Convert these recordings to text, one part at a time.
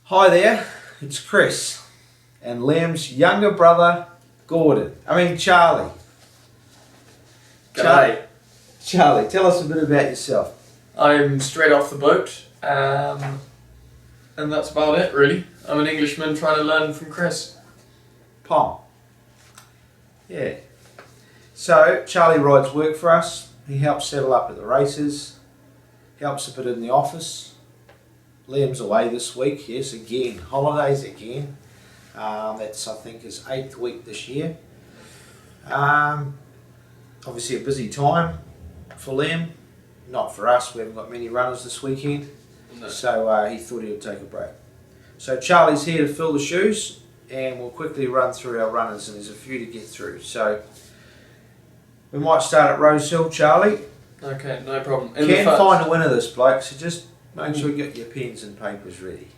Hi there, it's Chris and Liam's younger brother, Charlie. G'day. Charlie, tell us a bit about yourself. I'm straight off the boat, and that's about it really. I'm an Englishman trying to learn from Chris. Pom. Yeah. So, Charlie rides work for us. He helps settle up at the races, helps a bit in the office. Liam's away this week, yes, again. Holidays again. That's, I think, his 8th week this year. Obviously a busy time for Liam. Not for us, we haven't got many runners this weekend. No. So he thought he would take a break. So Charlie's here to fill the shoes and we'll quickly run through our runners, and there's a few to get through. So we might start at Rosehill, Charlie. Okay, no problem. Can't find a winner this bloke, so just make sure you get your pens and papers ready.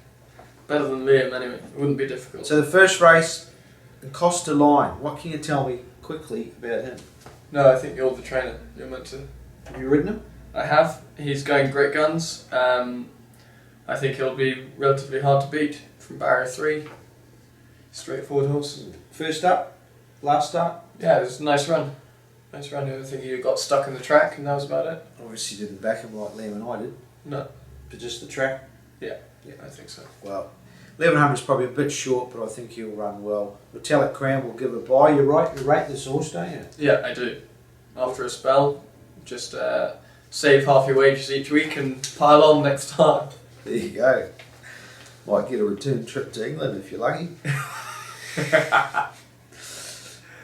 Better than Liam anyway, it wouldn't be difficult. So the first race, the Costa Line. What can you tell me quickly about him? No, I think you're the trainer. You're meant to. Have you ridden him? I have. He's going great guns. I think he'll be relatively hard to beat from barrier 3. Straightforward horse. First up, last start. Yeah, it was a nice run. Nice run. I think he got stuck in the track and that was about it. Obviously didn't back him like Liam and I did, No, but just the track. yeah, I think so. Well, 1100 is probably a bit short, but I think he'll run well. Metallic Crown will give a buy. You're right, you rate this horse, don't you? Yeah, I do. After a spell, just save half your wages each week and pile on next time. There you go. Might get a return trip to England if you're lucky.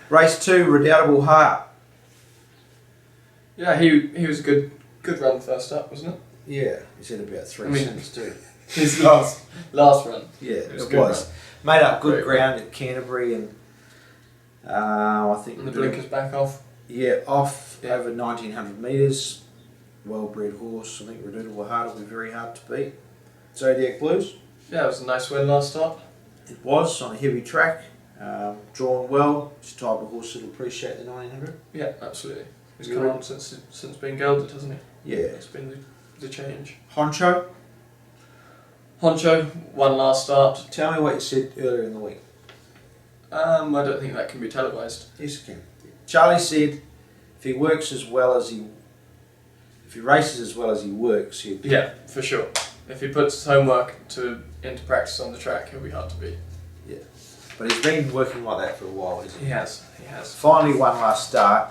Race 2, Redoubtable Heart. Yeah, he was a good run first up, wasn't it? Yeah, he's had about 3 I mean- cents too. His last run. Yeah, It was it good was. Made up good Great ground at Canterbury, and I think And the blinkers back off. Yeah, off Yeah. over 1900 metres. Well-bred horse. I think Redoubtable Heart will be very hard to beat. Zodiac Blues. Yeah, it was a nice win last start. It was on a heavy track, drawn well. It's the type of horse that'll appreciate the 1900. Yeah, absolutely. He's You come reckon? on since being gelded, hasn't he? Yeah. It's been the change. Honcho. Honcho won last start. Tell me what you said earlier in the week. I don't think that can be televised. Yes, it can. Charlie said if he works as well as if he races as well as he works, he'd Yeah, for sure. If he puts his homework into practice on the track, he'll be hard to beat. But he's been working like that for a while, hasn't he? He has. He has. Finally won last start.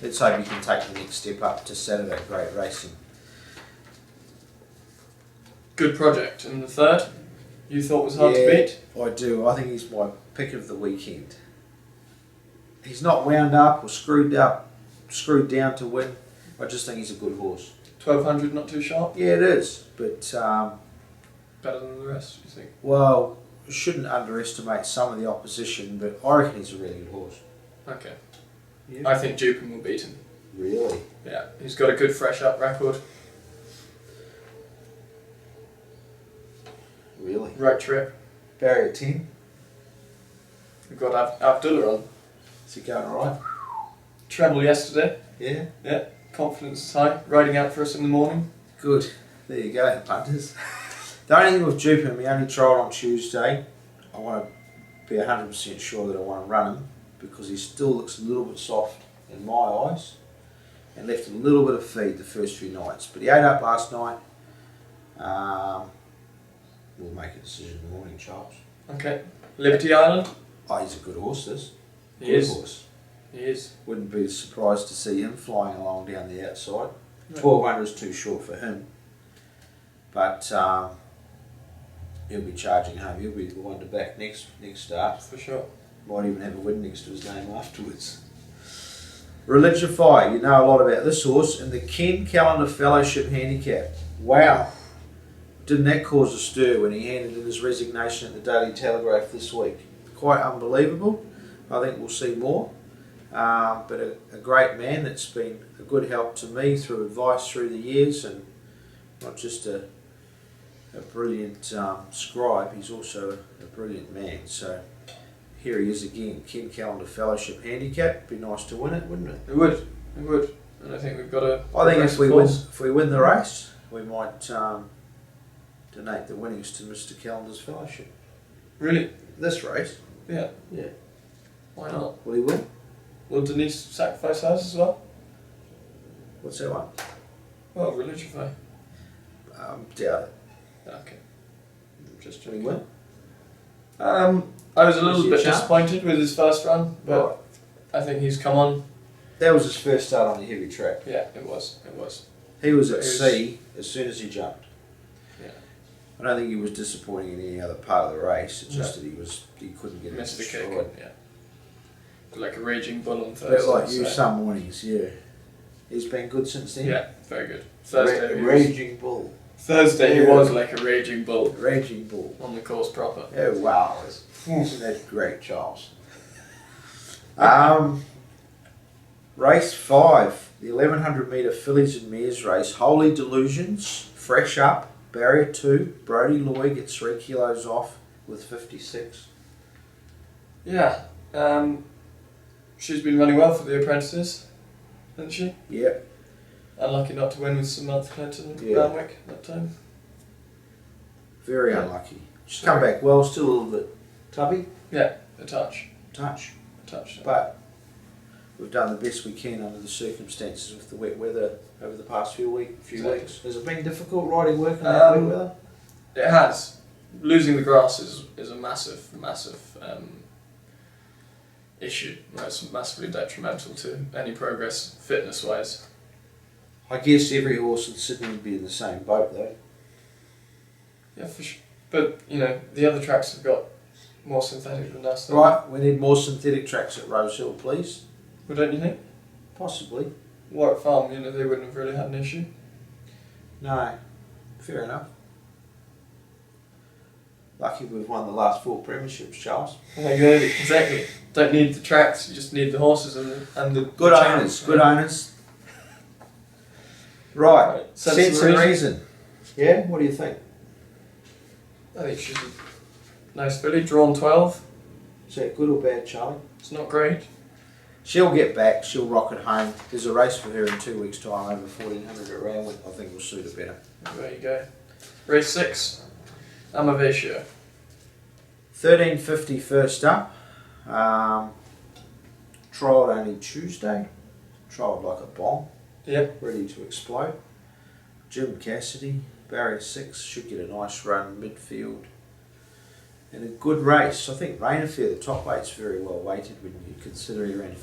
Let's hope he can take the next step up to Saturday. Great racing. Good project. And the third, you thought was hard to Yeah. beat? I do. I think he's my pick of the weekend. He's not wound up or screwed down to win. I just think he's a good horse. 1200, not too sharp. Yeah, it is. But, Better than the rest, you think? well, shouldn't underestimate some of the opposition, but I reckon he's a really good horse. Okay. Yeah. I think Dupin will beat him. Really? Yeah, he's got a good fresh up record. Really? Right trip. Barrier 10. We've got Abdullah on. Is he going alright? Treble yesterday. Yeah? Yeah, confidence is high. Riding out for us in the morning. Good. There you go, punters. The only thing with Dupin, we only tried on Tuesday. I want to be 100% sure that I want to run him because he still looks a little bit soft in my eyes and left a little bit of feed the first few nights. But he ate up last night. We'll make a decision in the morning, Charles. Okay. Liberty Island. Oh, he's a good horse, this. He Good is. horse. He is. Wouldn't be surprised to see him flying along down the outside. No. 1200 is too short for him. But he'll be charging home. He'll be the one to back next start. For sure. Might even have a win next to his name afterwards. Religify. You know a lot about this horse in the Ken Calendar Fellowship Handicap. Wow. Didn't that cause a stir when he handed in his resignation at the Daily Telegraph this week? Quite unbelievable. I think we'll see more. But a great man that's been a good help to me through advice through the years, and not just a brilliant scribe, he's also a brilliant man. So here he is again, Ken Calendar Fellowship Handicap. Be nice to win it, wouldn't it? It would. It would. And I think we've got a. I think if we win the race, we might donate the winnings to Mr. Calendar's fellowship. Really? This race? Yeah. Yeah. Why not? Will he win? Will Denise sacrifice hers as well? What's that one? Well, Religify. Doubt it. Okay. Just Will he joking. win? I was a Is little he a bit champ? disappointed with his first run, but Right. I think he's come on. That was his first start on a heavy track. Yeah, it was. It was. He was But at he was- sea as soon as he jumped. Yeah. I don't think he was disappointing in any other part of the race. It's just No. that he couldn't get it Missed the kick. destroyed. Yeah. Like a raging bull on A Thursday. bit like you so- some mornings, yeah. He's been good since then. Yeah, very good. Thursday, he was, Raging bull. Thursday he Yeah. was like a raging bull Raging bull. on the course proper. Oh wow. Isn't that great, Charles? Race 5, the 1100 metre fillies and mares race. Holy Delusions, fresh up, barrier 2. Brody Loy gets 3 kilos off with 56. Yeah. She's been running well for the apprentices, hasn't she? Yep. Unlucky not to win with Samantha Clinton and Yeah. Brownwick that time. Very Yeah. unlucky. She's come back well, still a little bit tubby, Yeah, a touch. touch. But we've done the best we can under the circumstances with the wet weather over the past few Exactly. weeks. Has it been difficult riding work in that wet weather? It has. Losing the grass is a massive issue. It's massively detrimental to any progress fitness-wise. I guess every horse in Sydney would be in the same boat though. Yeah, for sure. But, you know, the other tracks have got more synthetic than us. don't Right, we need more synthetic tracks at Rose Hill, please. they? Well, don't you think? Possibly. Warwick Farm, you know, they wouldn't have really had an issue. No. Fair enough. Lucky we've won the last 4 premierships, Charles. Exactly. Don't need the tracks, you just need the horses and the Good the owners, channels. good owners. Right, Right, sense and reason. Yeah, what do you think? I think she's a nice filly, drawn 12. Is that good or bad, Charlie? It's not great. She'll get back, she'll rock it home. There's a race for her in 2 weeks' time over 1400 at Randwick. I think will suit her better. There you go. Race 6, Amavatio. 1350 first up. Trialled only Tuesday. Trialled like a bomb. Yep. Ready to explode. Jim Cassidy, barrier 6, should get a nice run midfield. And a good race. I think Rain Affair, the top weight's very well weighted when you consider he ran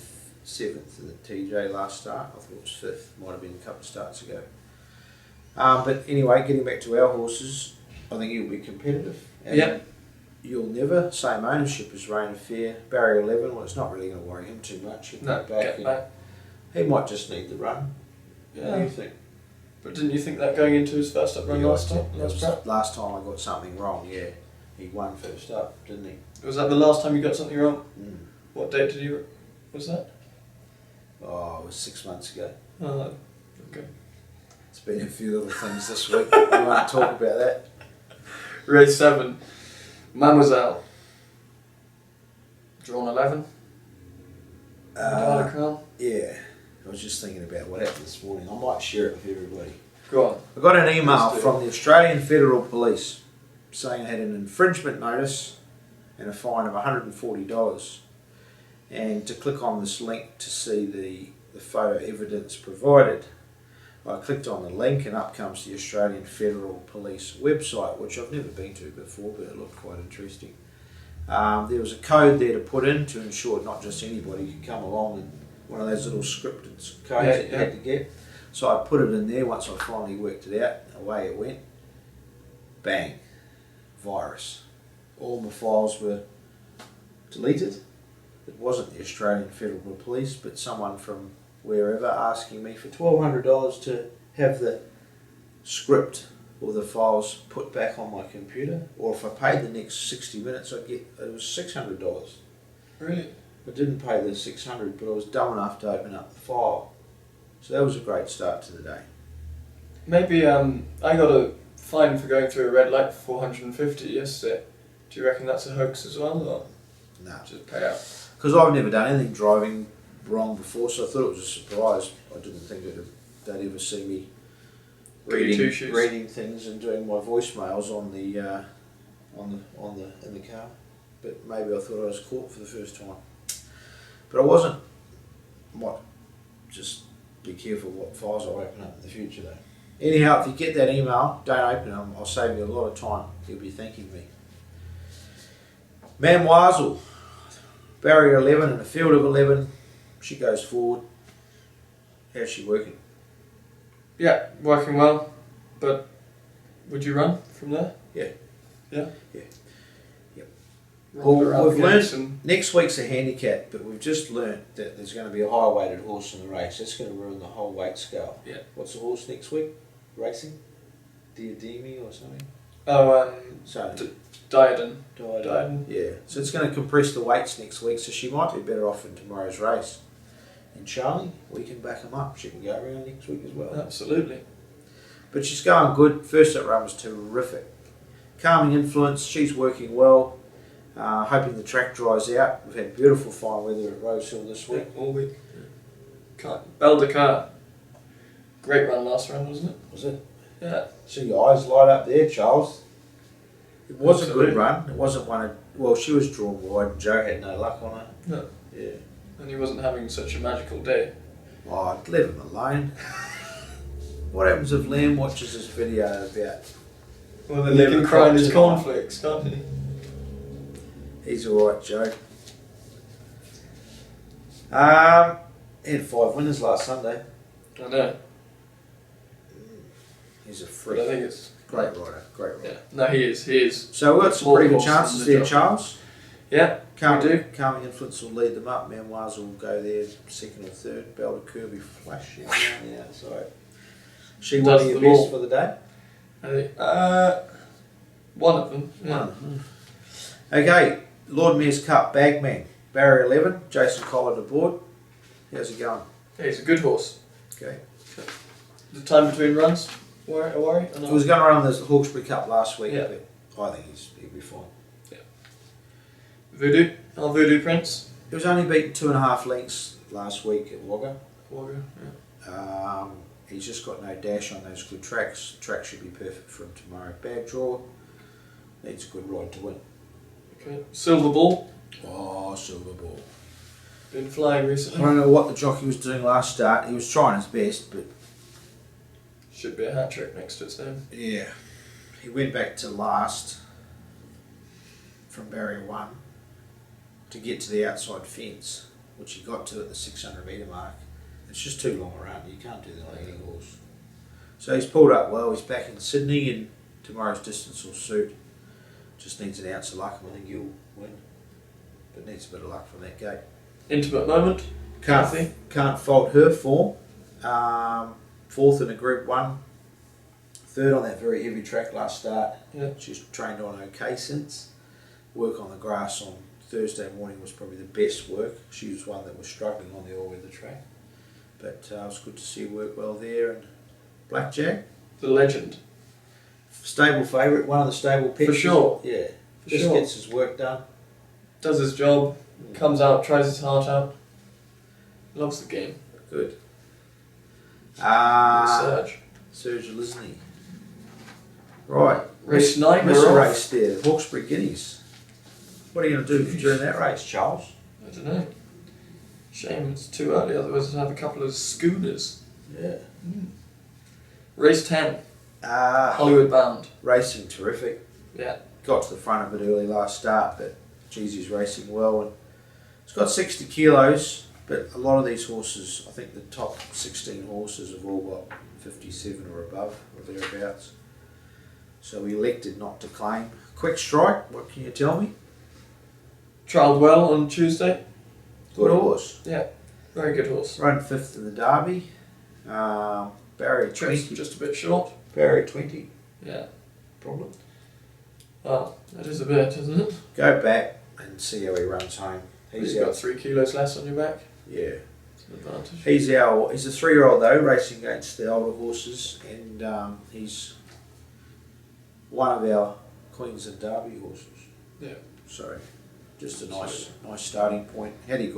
7th in the TJ last start. I thought it was 5th, might have been a couple of starts ago. But anyway, getting back to our horses, I think he'll be competitive. And Yep. You'll never, same ownership as Rain Affair. Barrier 11, well, it's not really going to worry him too much. He'll No, get back. get and back. He might just need the run. What do Yeah. you think? But didn't you think that going into his first up run Yeah, last I time? did. Last prep? Last time I got something wrong, yeah. He won first up, didn't he? Was that the last time you got something wrong? Mm. What date did you... was that? Oh, it was 6 months ago. Oh, okay. It's been a few little things this week. We won't talk about that. Race 7, Mademoiselle. Drawn 11. Medalla Crown. Yeah, I was just thinking about what happened this morning. I might share it with everybody. Go on. I got an email Let's do it. from the Australian Federal Police saying I had an infringement notice and a fine of $140. And to click on this link to see the photo evidence provided. I clicked on the link and up comes the Australian Federal Police website, which I've never been to before, but it looked quite interesting. There was a code there to put in to ensure not just anybody could come along and one of those little scripted codes that you had to get. So I put it in there once I finally worked it out, away it went. Bang. Virus. All my files were deleted. It wasn't the Australian Federal Police, but someone from wherever asking me for $1,200 to have the script or the files put back on my computer, or if I paid the next 60 minutes I'd get, it was $600. Really? I didn't pay the $600, but I was dumb enough to open up the file. So that was a great start to the day. Maybe I got a fine for going through a red light for 450 yesterday. Do you reckon that's a hoax as well, or No. just pay out? Because I've never done anything driving wrong before, so I thought it was a surprise. I didn't think they'd ever see me Two shoes. reading things and doing my voicemails on the in the car. But maybe I thought I was caught for the first time, but I wasn't. Might just be careful what files I open up in the future, though. Anyhow, if you get that email, don't open them. I'll save you a lot of time. You'll be thanking me. Mamwazel, barrier 11 in a field of 11. She goes forward. How's she working? Yeah, working well. But would you run from there? Yeah. Yeah? Yeah. Yep. Roll Well, around we've the learned gates and next week's a handicap, but we've just learnt that there's going to be a higher weighted horse in the race. That's going to ruin the whole weight scale. Yeah. What's the horse next week? Racing? Diademi or something? Diadem. Diadem. Yeah. So it's going to compress the weights next week, so she might be better off in tomorrow's race. And Charlie, we can back him up. She can go around next week as well. Absolutely. But she's going good. First up run was terrific. Calming Influence, she's working well. Hoping the track dries out. We've had beautiful fine weather at Rosehill this week. Yeah, all week. Belle de Car. Great run last round, wasn't it? Was it? Yeah. See your eyes light up there, Charles. It was Absolutely. a good run. It wasn't one of... Well, she was drawn wide and Joe had no luck on her. No. Yeah. And he wasn't having such a magical day. Oh, I'd leave him alone. What happens if Liam watches this video about... Well, then he can cry in his cornflakes, can't he? He's alright, Joe. He had 5 winners last Sunday. I know. He's a But freak. I think it's... Great rider, great rider. Yeah. No, he is. So we've got some More pretty good horses chances in the there, job. Charles. Yeah, we do. Calming Influence will lead them up. Memoirs will go there second or third. Belle de Kirby flashing around the outside. She Does one of your them all. best for the day? I think, one of them. Yeah. One. Okay, Lord Mayor's Cup, Bagman, barrier 11, Jason Collard aboard. How's he going? Yeah, he's a good horse. Okay. The time between runs, a worry or He not? was going to run the Hawkesbury Cup last week, Yeah. but I think he'll be fine. Voodoo, our Voodoo Prince. He was only beaten 2.5 lengths last week at Wagga. Wagga, yeah. He's just got no dash on those good tracks. The track should be perfect for him tomorrow. Bad draw. Needs a good ride to win. Okay. Silver Ball, Oh, Silver Ball. been flying I recently. don't know what the jockey was doing last start. He was trying his best, but Should be a hat trick next to its name. yeah, he went back to last from barrier 1 to get to the outside fence, which he got to at the 600 metre mark. It's just too long around. You can't do that on any horse. So he's pulled up well. He's back in Sydney, and tomorrow's distance will suit. Just needs an ounce of luck, and I think he'll win. But needs a bit of luck from that gate. Intimate moment. Kathy. Can't fault her form. 4th in a Group 1. 3rd on that very heavy track last start. Yeah. She's trained on okay since. Work on the grass on Thursday morning was probably the best work. She was one that was struggling on the all-weather track. But it was good to see her work well there. And Blackjack, The legend. stable favourite, one of the stable picks. For sure. Yeah. For Just sure. gets his work done. Does his job. Comes out, tries his heart out. Loves the game. Good. Surge. Serge Lisney. Right. Race 9, Miss we're a off. race there, the Hawkesbury Guineas. What are you going to do during that race, Charles? I don't know. Shame it's too early, otherwise I'd have a couple of schooners. Yeah. Race 10, Ah, Hollywood Bound. racing terrific. Yeah. Got to the front of it early last start, but geez, he's racing well. And it's got 60 kilos, but a lot of these horses, I think the top 16 horses have all got 57 or above, or thereabouts. So we elected not to claim. Quick Strike, what can you tell me? Trialled well on Tuesday. Good horse. Yeah, very good horse. Run 5th in the Derby. Barrier 20. Just a bit short. Barrier 20. Yeah. Problem. Well, that is a bit, isn't it? Go back and see how he runs home. He's He's got out. 3 kilos less on your back. Yeah. It's an advantage. He's a 3-year-old though, racing against the older horses, and he's one of our Queensland Derby horses. Yeah. So, just a nice starting point. Had he had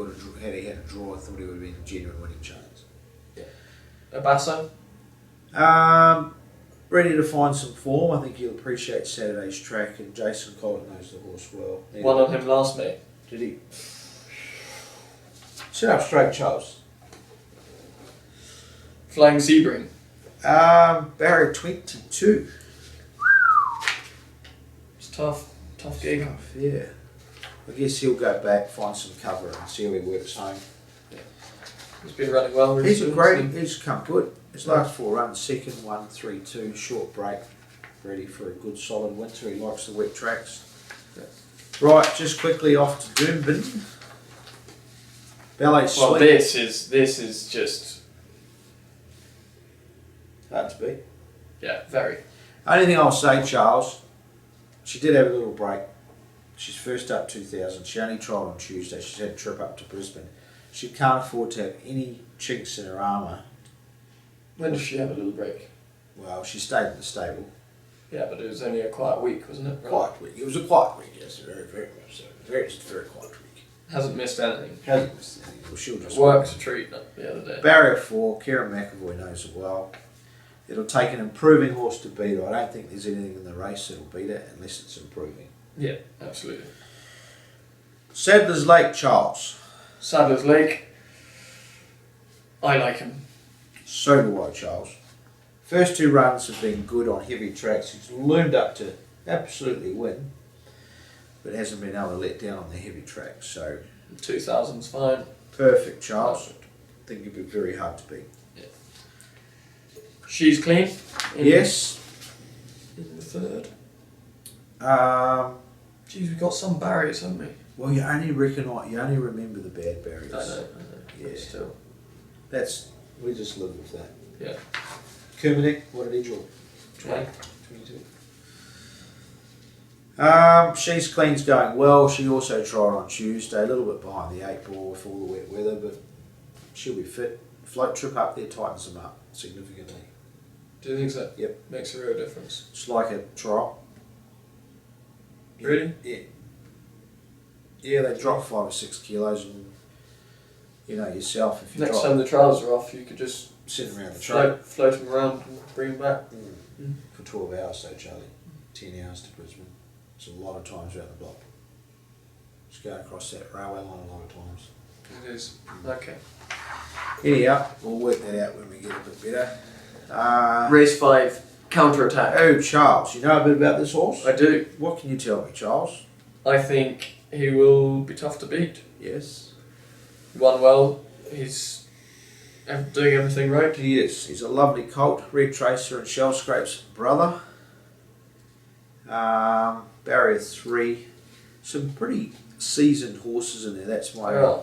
a draw, I thought he would have been a genuine winning chance. A Basso. ready to find some form. I think he'll appreciate Saturday's track, and Jason Collett knows the horse well. One on him last May. Did he? Sit up straight, Charles. Flying Sebring. Barrier 22. It's tough gig. Yeah. I guess he'll go back, find some cover, and see how he works home. He's been running well He's recently. he's come good. His last 4 runs, second, 1-3-2, short break, ready for a good solid winter. He likes the wet tracks. Yeah. Right, just quickly off to Doomben. Ballet Well, Sweet. this is just Hard to beat. very. Only thing I'll say, Charles, she did have a little break. She's first up 2000. She only trialled on Tuesday. She's had a trip up to Brisbane. She can't afford to have any chinks in her armour. When did she have a little break? Well, she stayed in the stable. Yeah, but it was only a quiet week, wasn't it? Quiet week. It was a quiet week, yes, very, very much so. Very quiet week. Hasn't missed anything. Hasn't missed anything. Well, she'll just Worked a treat the other day. Barrier 4, Kieran McAvoy knows it well. It'll take an improving horse to beat her. I don't think there's anything in the race that'll beat it unless it's improving. Yeah, absolutely. Sadler's Lake, Charles. Sadler's Lake. I like him. So do I, Charles. First 2 runs have been good on heavy tracks. He's loomed up to absolutely win, but hasn't been able to let down on the heavy tracks. So 2000's fine. perfect, Charles. I think it'd be very hard to beat. She's clean. Yes. In the third. Um, Geez, we've got some barriers, haven't we? well, you only remember the bad barriers. I know. Yeah. But still. We just live with that. Yeah. Kermadec, what did he draw? 20. 22. She's Clean's going well. She also tried on Tuesday, a little bit behind the 8 ball with all the wet weather, but she'll be fit. Float trip up there tightens them up significantly. Do you think so? Yep. Makes a real difference. It's like a trial. Really? Yeah. Yeah, they drop 5 or 6 kilos, and you know yourself if you Next drop time the trials are off, you could just sitting around the track float them around and bring them back. for 12 hours, so Charlie, 10 hours to Brisbane. It's a lot of times around the block. Just going across that railway line a lot of times. It is. Okay. Anyhow, we'll work that out when we get a bit better. Race 5, counter attack. Oh, Charles, you know a bit about this horse? I do. What can you tell me, Charles? I think he will be tough to beat. Yes. He won well. He's doing everything right. He is. He's a lovely colt. Red Tracer and Shell Scrape's brother. Barrier 3. Some pretty seasoned horses in there. That's my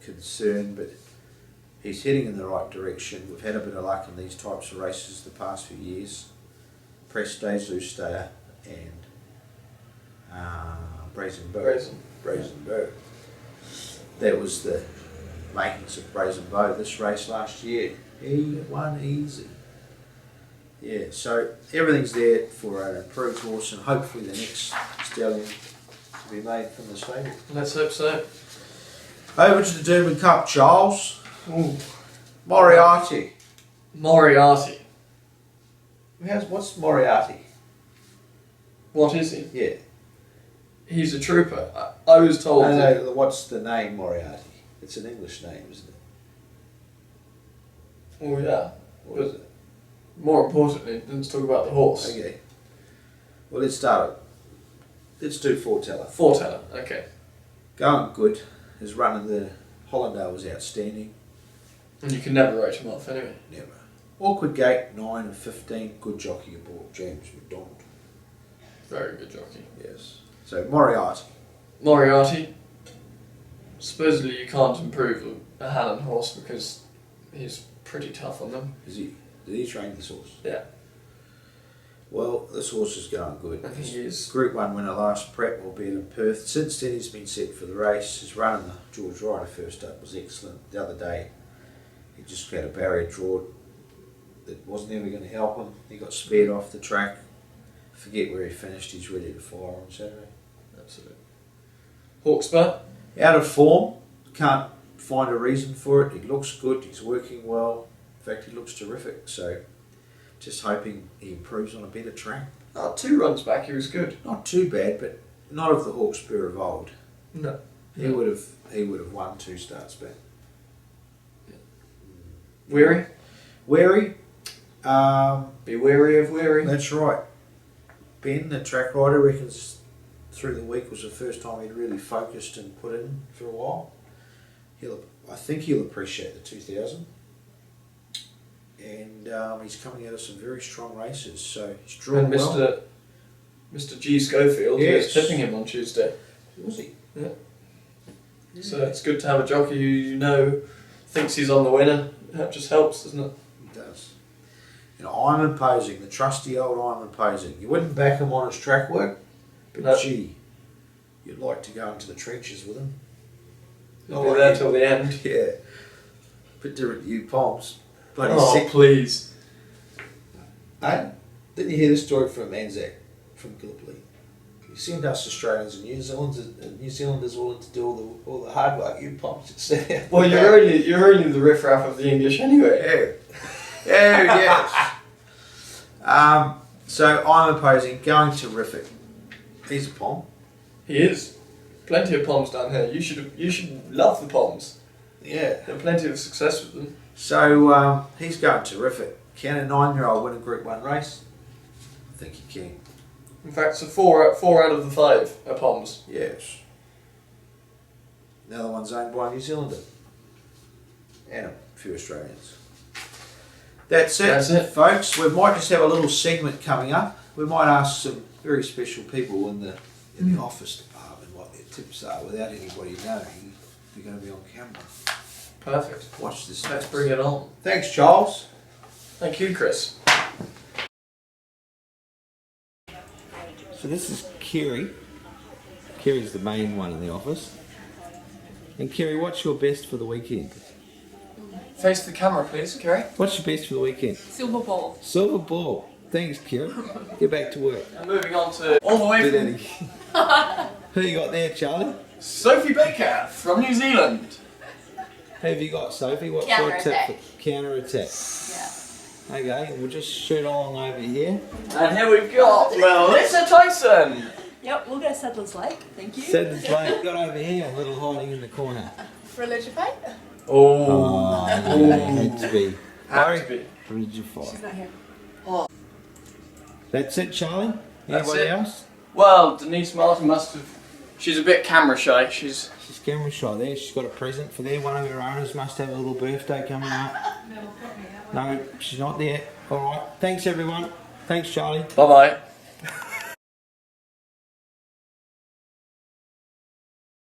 concern, but he's heading in the right direction. We've had a bit of luck in these types of races the past few years. Press Days, Loose Stayer, and Brazen Bow. Brazen Bow. That was the makings of Brazen Bow this race last year. He won easy. Yeah, so everything's there for an improved horse, and hopefully the next stallion to be made from the stable. Let's hope so. Over to the Doomben Cup, Charles. Ooh. Moriarty. Moriarty. What's Moriarty? What is he? Yeah. He's a trooper. I was told. No, what's the name Moriarty? It's an English name, isn't it? Oh yeah. What is it? More importantly, let's talk about the horse. Okay. Well, let's start it. Let's do Foreteller. Foreteller. Okay. Going good. His run in the Hollindale was outstanding. And you can never write him off anyway. Never. Awkward Gate, 9 and 15. Good jockey aboard, James McDonald. Very good jockey. Yes. So, Moriarty. Moriarty. Supposedly you can't improve a Hannon horse because he's pretty tough on them. Did he train this horse? Yeah. Well, this horse is going good. I think he is. Group 1 winner last prep, albeit in Perth. Since then he's been set for the race. His run in the George Ryder first up was excellent. The other day he just had a barrier draw that wasn't ever going to help him. He got spared off the track. Forget where he finished, he's ready to fire on Saturday. Absolutely. Hawkspur. Out of form, can't find a reason for it. He looks good, he's working well. In fact, he looks terrific. So Just hoping he improves on a better track. 2 runs back, he was good. Not too bad, but not of the Hawkesbury of old. No. He would have won 2 starts back. Weary? Wary. Be wary of Weary. That's right. Ben, the track rider, reckons through the week was the first time he'd really focused and put in for a while. I think he'll appreciate the 2000. And he's coming out of some very strong races, so he's drawn And well. Mr. G. Schofield Yes. was tipping him on Tuesday. Was he? Yeah. So it's good to have a jockey who you know thinks he's on the winner. That just helps, doesn't it? He does. And I'm imposing, the trusty old I'm imposing. You wouldn't back him on his track work, but No. gee, you'd like to go into the trenches with him. He'll be there till the end. Yeah. Bit different to you, Palms. But Oh, please. Hey, didn't you hear the story from Anzac, from Gallipoli? You send us Australians and New Zealanders all in to do all the hard work. You Palms just sit there. Well, you're only the riffraff of the English anyway. Yeah. Yes. So I'm opposing going terrific. He's a Pom. He is. Plenty of Poms down here. You should love the Poms. Yeah. Have plenty of success with them. So he's going terrific. Can a 9-year-old win a Group 1 race? I think he can. In fact, so four out of the 5 are Poms. Yes. The other one's owned by a New Zealander. And a few Australians. That's it, folks. We might just have a little segment coming up. We might ask some very special people in the office department what their tips are without anybody knowing. They're going to be on camera. Perfect. Watch this. Let's bring it on. Thanks, Charles. Thank you, Chris. So this is Kerry. Kerry's the main one in the office. And Kerry, what's your best for the weekend? Face the camera, please, Kerry. What's your best for the weekend? Silver ball. Silver ball. Thanks, Kerry. Get back to work. And moving on to all the way Did from any? Who you got there, Charlie? Sophie Baker from New Zealand. Who have you got, Sophie? What's your tip for counter attack? Yeah. Okay, we'll just shoot along over here. And here we've got Melissa Tyson. Yep, we'll go Sadler's Lake. Thank you. Sadler's Lake. Got over here, a little hiding in the corner. Religion Fate? Oh, had to be. Had to be. Religify. She's not here. That's it, Charlie? That's Anybody it. else? Well, Denise Martin must have. She's a bit camera shy. She's Camera shot there. She's got a present for there. One of her owners must have a little birthday coming up. No, she's not there. All right. Thanks, everyone. Thanks, Charlie. bye bye.